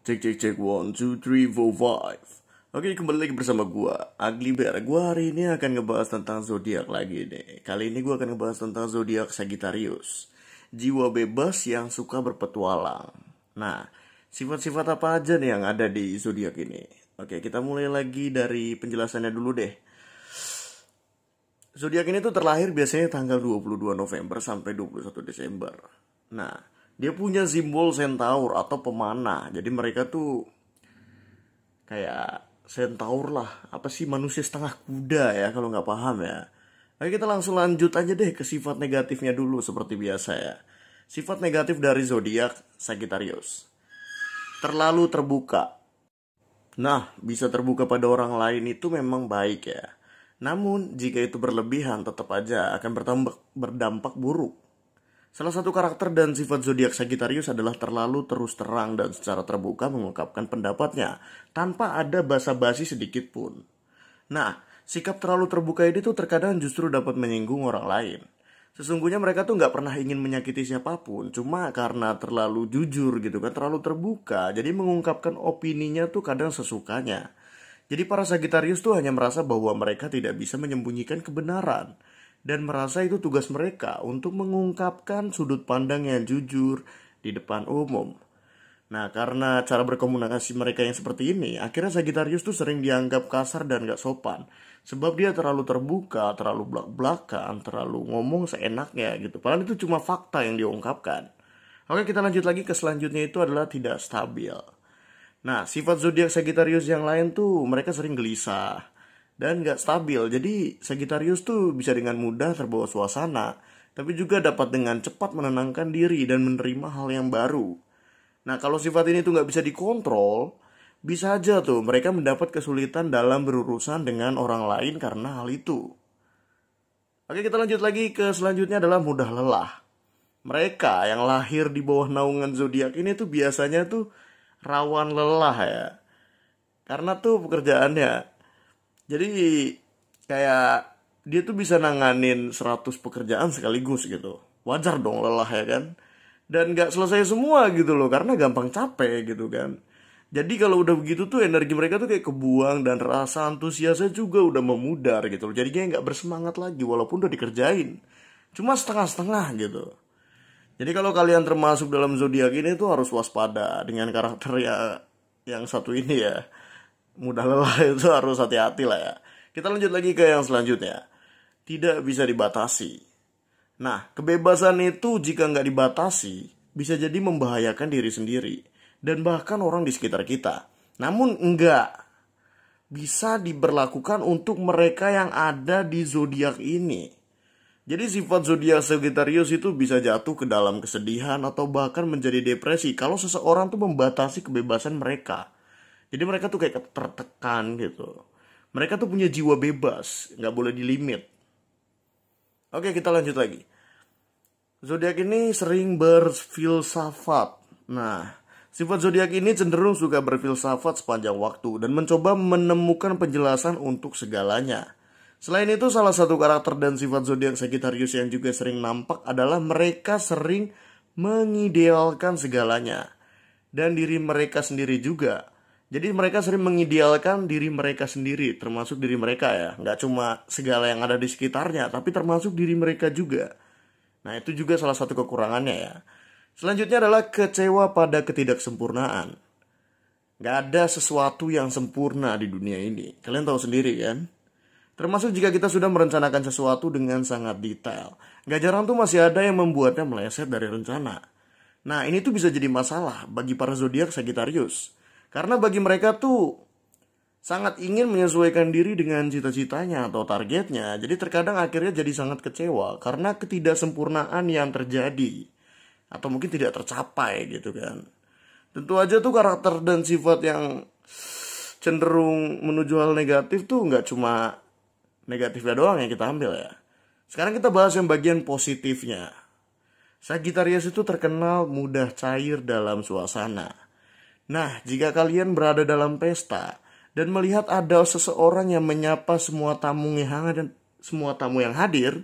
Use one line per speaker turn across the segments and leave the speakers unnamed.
Cek cek cek 1 2 3 4 5. Oke, kembali lagi bersama gua Agli Bear. Gua hari ini akan ngebahas tentang zodiak lagi nih. Kali ini gua akan ngebahas tentang zodiak Sagittarius, jiwa bebas yang suka berpetualang. Nah, sifat-sifat apa aja nih yang ada di zodiak ini? Oke, kita mulai lagi dari penjelasannya dulu deh. Zodiak ini tuh terlahir biasanya tanggal 22 November sampai 21 Desember. Nah, dia punya simbol centaur atau pemanah. Jadi mereka tuh kayak centaur lah. Apa sih, manusia setengah kuda ya kalau nggak paham ya. Oke, kita langsung lanjut aja deh ke sifat negatifnya dulu seperti biasa ya. Sifat negatif dari zodiak Sagittarius: terlalu terbuka. Nah, bisa terbuka pada orang lain itu memang baik ya. Namun, jika itu berlebihan tetap aja akan berdampak buruk. Salah satu karakter dan sifat zodiak Sagittarius adalah terlalu terus terang dan secara terbuka mengungkapkan pendapatnya tanpa ada basa-basi sedikit pun. Nah, sikap terlalu terbuka ini tuh terkadang justru dapat menyinggung orang lain. Sesungguhnya mereka tuh nggak pernah ingin menyakiti siapapun, cuma karena terlalu jujur gitu kan, terlalu terbuka, jadi mengungkapkan opininya tuh kadang sesukanya. Jadi para Sagittarius tuh hanya merasa bahwa mereka tidak bisa menyembunyikan kebenaran, dan merasa itu tugas mereka untuk mengungkapkan sudut pandang yang jujur di depan umum. Nah, karena cara berkomunikasi mereka yang seperti ini, akhirnya Sagittarius tuh sering dianggap kasar dan gak sopan. Sebab dia terlalu terbuka, terlalu belak-belakan, terlalu ngomong seenaknya gitu. Padahal itu cuma fakta yang diungkapkan. Oke, kita lanjut lagi ke selanjutnya, itu adalah tidak stabil. Nah, sifat zodiak Sagittarius yang lain tuh mereka sering gelisah dan gak stabil. Jadi Sagittarius tuh bisa dengan mudah terbawa suasana, tapi juga dapat dengan cepat menenangkan diri dan menerima hal yang baru. Nah, kalau sifat ini tuh gak bisa dikontrol, bisa aja tuh mereka mendapat kesulitan dalam berurusan dengan orang lain karena hal itu. Oke, kita lanjut lagi ke selanjutnya adalah mudah lelah. Mereka yang lahir di bawah naungan zodiak ini tuh biasanya tuh rawan lelah ya. Karena tuh pekerjaannya, jadi kayak dia tuh bisa nanganin 100 pekerjaan sekaligus gitu. Wajar dong lelah ya kan. Dan gak selesai semua gitu loh, karena gampang capek gitu kan. Jadi kalau udah begitu tuh energi mereka tuh kayak kebuang, dan rasa antusiasnya juga udah memudar gitu loh. Jadinya gak bersemangat lagi walaupun udah dikerjain. Cuma setengah-setengah gitu. Jadi kalau kalian termasuk dalam zodiak ini tuh harus waspada dengan karakter ya yang satu ini ya. Mudah lelah itu harus hati-hati lah ya. Kita lanjut lagi ke yang selanjutnya. Tidak bisa dibatasi. Nah, kebebasan itu jika nggak dibatasi bisa jadi membahayakan diri sendiri dan bahkan orang di sekitar kita. Namun enggak bisa diberlakukan untuk mereka yang ada di zodiak ini. Jadi sifat zodiak Sagittarius itu bisa jatuh ke dalam kesedihan atau bahkan menjadi depresi kalau seseorang tuh membatasi kebebasan mereka. Jadi mereka tuh kayak tertekan gitu. Mereka tuh punya jiwa bebas, nggak boleh dilimit. Oke, kita lanjut lagi. Zodiak ini sering berfilsafat. Nah, sifat zodiak ini cenderung suka berfilsafat sepanjang waktu dan mencoba menemukan penjelasan untuk segalanya. Selain itu, salah satu karakter dan sifat zodiak Sagittarius yang juga sering nampak adalah mereka sering mengidealkan segalanya dan diri mereka sendiri juga. Jadi mereka sering mengidealkan diri mereka sendiri, termasuk diri mereka ya. Nggak cuma segala yang ada di sekitarnya, tapi termasuk diri mereka juga. Nah, itu juga salah satu kekurangannya ya. Selanjutnya adalah kecewa pada ketidaksempurnaan. Nggak ada sesuatu yang sempurna di dunia ini. Kalian tahu sendiri kan? Termasuk jika kita sudah merencanakan sesuatu dengan sangat detail. Gak jarang tuh masih ada yang membuatnya meleset dari rencana. Nah, ini tuh bisa jadi masalah bagi para zodiak Sagittarius. Karena bagi mereka tuh sangat ingin menyesuaikan diri dengan cita-citanya atau targetnya. Jadi terkadang akhirnya jadi sangat kecewa karena ketidaksempurnaan yang terjadi. Atau mungkin tidak tercapai gitu kan. Tentu aja tuh karakter dan sifat yang cenderung menuju hal negatif tuh gak cuma negatifnya doang yang kita ambil ya. Sekarang kita bahas yang bagian positifnya. Sagittarius itu terkenal mudah cair dalam suasana. Nah, jika kalian berada dalam pesta dan melihat ada seseorang yang menyapa semua tamu yang hadir,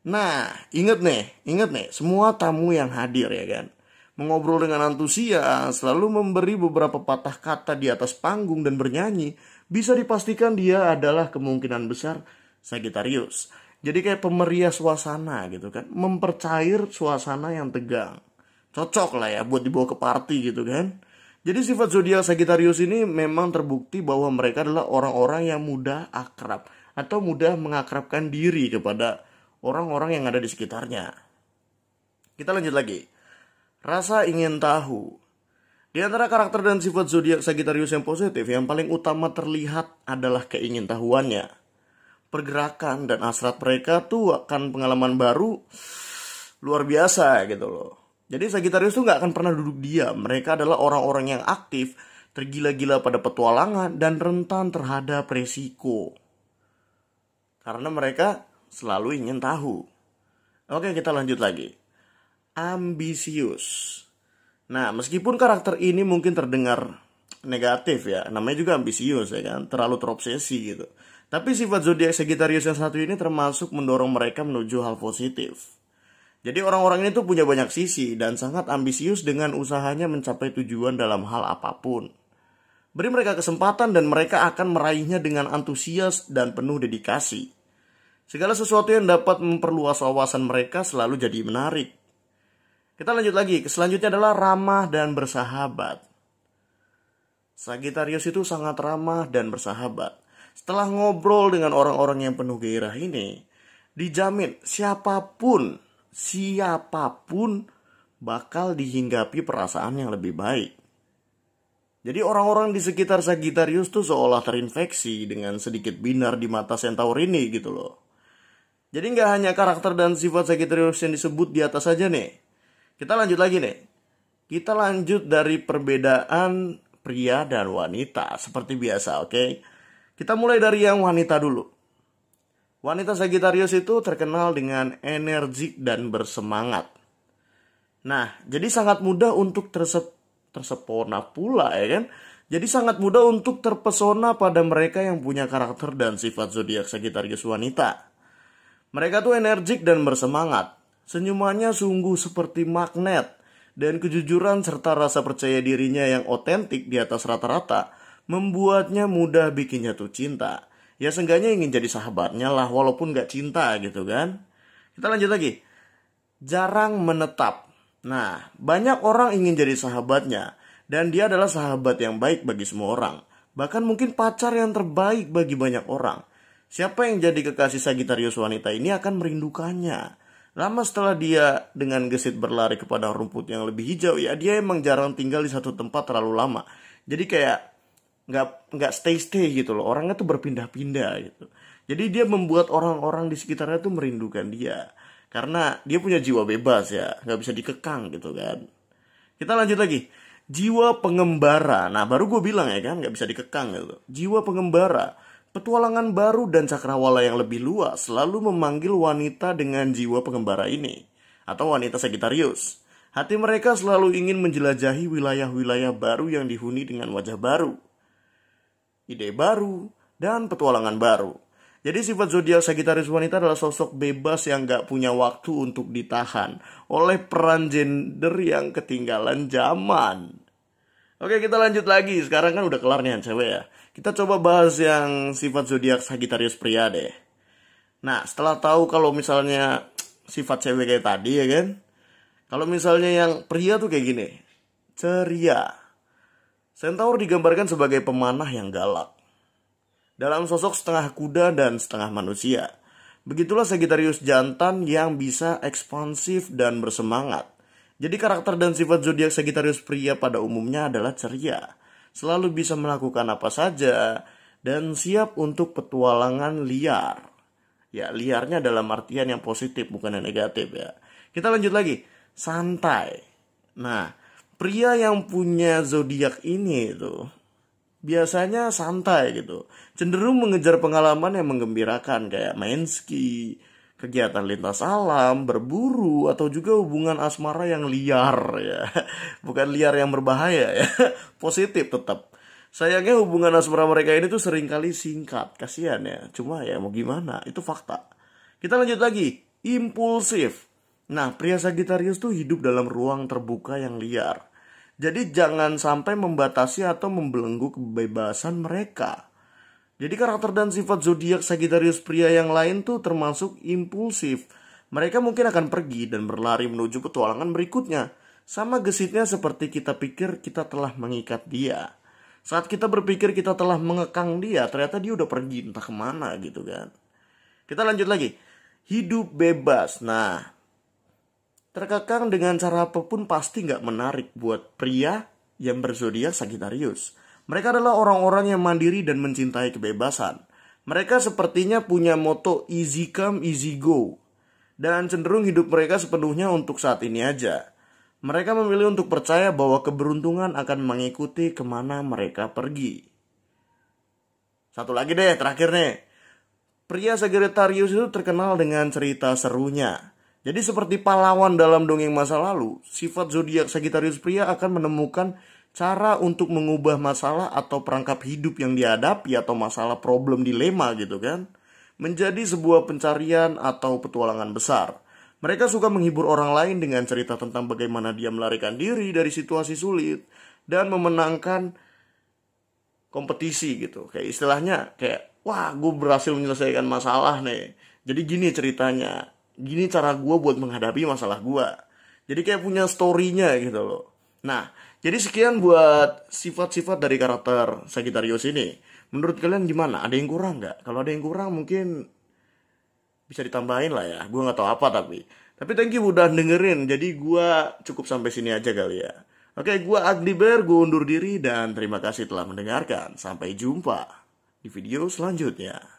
nah, inget nih, semua tamu yang hadir ya kan. mengobrol dengan antusias, lalu memberi beberapa patah kata di atas panggung dan bernyanyi, bisa dipastikan dia adalah kemungkinan besar Sagittarius. Jadi kayak pemeriah suasana gitu kan, mempercair suasana yang tegang. Cocok lah ya buat dibawa ke party gitu kan. Jadi sifat zodiak Sagittarius ini memang terbukti bahwa mereka adalah orang-orang yang mudah akrab atau mudah mengakrabkan diri kepada orang-orang yang ada di sekitarnya. Kita lanjut lagi. Rasa ingin tahu. Di antara karakter dan sifat zodiak Sagittarius yang positif, yang paling utama terlihat adalah keingintahuannya. Pergerakan dan hasrat mereka tuh akan pengalaman baru luar biasa gitu loh. Jadi Sagittarius tuh gak akan pernah duduk diam. Mereka adalah orang-orang yang aktif, tergila-gila pada petualangan, dan rentan terhadap resiko. Karena mereka selalu ingin tahu. Oke, kita lanjut lagi. Ambisius. Nah, meskipun karakter ini mungkin terdengar negatif ya, namanya juga ambisius ya kan, terlalu terobsesi gitu. Tapi sifat zodiak Sagittarius yang satu ini termasuk mendorong mereka menuju hal positif. Jadi orang-orang ini tuh punya banyak sisi dan sangat ambisius dengan usahanya mencapai tujuan dalam hal apapun. Beri mereka kesempatan dan mereka akan meraihnya dengan antusias dan penuh dedikasi. Segala sesuatu yang dapat memperluas wawasan mereka selalu jadi menarik. Kita lanjut lagi, selanjutnya adalah ramah dan bersahabat. Sagittarius itu sangat ramah dan bersahabat. Setelah ngobrol dengan orang-orang yang penuh gairah ini, dijamin siapapun bakal dihinggapi perasaan yang lebih baik. Jadi orang-orang di sekitar Sagittarius tuh seolah terinfeksi dengan sedikit binar di mata Centaur ini gitu loh. Jadi nggak hanya karakter dan sifat Sagittarius yang disebut di atas saja nih. Kita lanjut lagi nih. Kita lanjut dari perbedaan pria dan wanita seperti biasa, oke? Kita mulai dari yang wanita dulu. Wanita Sagittarius itu terkenal dengan energik dan bersemangat. Nah, jadi sangat mudah untuk tersepona pula ya kan? Jadi sangat mudah untuk terpesona pada mereka yang punya karakter dan sifat zodiak Sagittarius wanita. Mereka tuh energik dan bersemangat. Senyumannya sungguh seperti magnet, dan kejujuran serta rasa percaya dirinya yang otentik di atas rata-rata membuatnya mudah bikin jatuh cinta. Ya seenggaknya ingin jadi sahabatnya lah walaupun gak cinta gitu kan. Kita lanjut lagi. Jarang menetap. Nah, banyak orang ingin jadi sahabatnya, dan dia adalah sahabat yang baik bagi semua orang. Bahkan mungkin pacar yang terbaik bagi banyak orang. Siapa yang jadi kekasih Sagittarius wanita ini akan merindukannya. Lama setelah dia dengan gesit berlari kepada rumput yang lebih hijau, ya dia emang jarang tinggal di satu tempat terlalu lama. Jadi kayak nggak stay gitu loh. Orangnya tuh berpindah-pindah gitu. Jadi dia membuat orang-orang di sekitarnya tuh merindukan dia. Karena dia punya jiwa bebas ya, nggak bisa dikekang gitu kan. Kita lanjut lagi. Jiwa pengembara. Nah baru gue bilang ya kan, nggak bisa dikekang gitu. Jiwa pengembara. Petualangan baru dan cakrawala yang lebih luas selalu memanggil wanita dengan jiwa pengembara ini, atau wanita Sagittarius. Hati mereka selalu ingin menjelajahi wilayah-wilayah baru yang dihuni dengan wajah baru, ide baru, dan petualangan baru. Jadi sifat zodiak Sagittarius wanita adalah sosok bebas yang gak punya waktu untuk ditahan oleh peran gender yang ketinggalan zaman. Oke, kita lanjut lagi. Sekarang kan udah kelar nih yang cewek ya. Kita coba bahas yang sifat zodiak Sagittarius pria deh. Nah, setelah tahu kalau misalnya sifat cewek kayak tadi ya kan. Kalau misalnya yang pria tuh kayak gini. Ceria. Centaur digambarkan sebagai pemanah yang galak. Dalam sosok setengah kuda dan setengah manusia. Begitulah Sagittarius jantan yang bisa ekspansif dan bersemangat. Jadi karakter dan sifat zodiak Sagittarius pria pada umumnya adalah ceria. Selalu bisa melakukan apa saja dan siap untuk petualangan liar. Ya, liarnya dalam artian yang positif bukan yang negatif ya. Kita lanjut lagi. Santai. Nah, pria yang punya zodiak ini itu biasanya santai gitu. Cenderung mengejar pengalaman yang menggembirakan kayak main ski, kegiatan lintas alam, berburu, atau juga hubungan asmara yang liar ya. Bukan liar yang berbahaya ya. Positif tetap. Sayangnya hubungan asmara mereka ini tuh seringkali singkat. Kasihan ya. Cuma ya mau gimana, itu fakta. Kita lanjut lagi. Impulsif. Nah, pria Sagittarius tuh hidup dalam ruang terbuka yang liar. Jadi jangan sampai membatasi atau membelenggu kebebasan mereka. Jadi karakter dan sifat zodiak Sagittarius pria yang lain tuh termasuk impulsif. Mereka mungkin akan pergi dan berlari menuju petualangan berikutnya. Sama gesitnya seperti kita pikir kita telah mengikat dia. Saat kita berpikir kita telah mengekang dia, ternyata dia udah pergi entah kemana gitu kan. Kita lanjut lagi. Hidup bebas. Nah, terkekang dengan cara apapun pasti nggak menarik buat pria yang berzodiak Sagittarius. Mereka adalah orang-orang yang mandiri dan mencintai kebebasan. Mereka sepertinya punya moto easy come, easy go. Dan cenderung hidup mereka sepenuhnya untuk saat ini aja. Mereka memilih untuk percaya bahwa keberuntungan akan mengikuti kemana mereka pergi. Satu lagi deh, terakhir nih. Pria Sagittarius itu terkenal dengan cerita serunya. Jadi seperti pahlawan dalam dongeng masa lalu, sifat zodiak Sagittarius pria akan menemukan cara untuk mengubah masalah atau perangkap hidup yang dihadapi atau masalah problem dilema gitu kan, menjadi sebuah pencarian atau petualangan besar. Mereka suka menghibur orang lain dengan cerita tentang bagaimana dia melarikan diri dari situasi sulit dan memenangkan kompetisi gitu. Kayak istilahnya kayak, wah gue berhasil menyelesaikan masalah nih. Jadi gini ceritanya, gini cara gue buat menghadapi masalah gue. Jadi kayak punya story-nya gitu loh. Nah, jadi sekian buat sifat-sifat dari karakter Sagittarius ini. Menurut kalian gimana? Ada yang kurang nggak? Kalau ada yang kurang mungkin bisa ditambahin lah ya. Gue nggak tahu apa tapi thank you udah dengerin. Jadi gue cukup sampai sini aja kali ya. Oke, gue Ugly Bear, gue undur diri dan terima kasih telah mendengarkan. Sampai jumpa di video selanjutnya.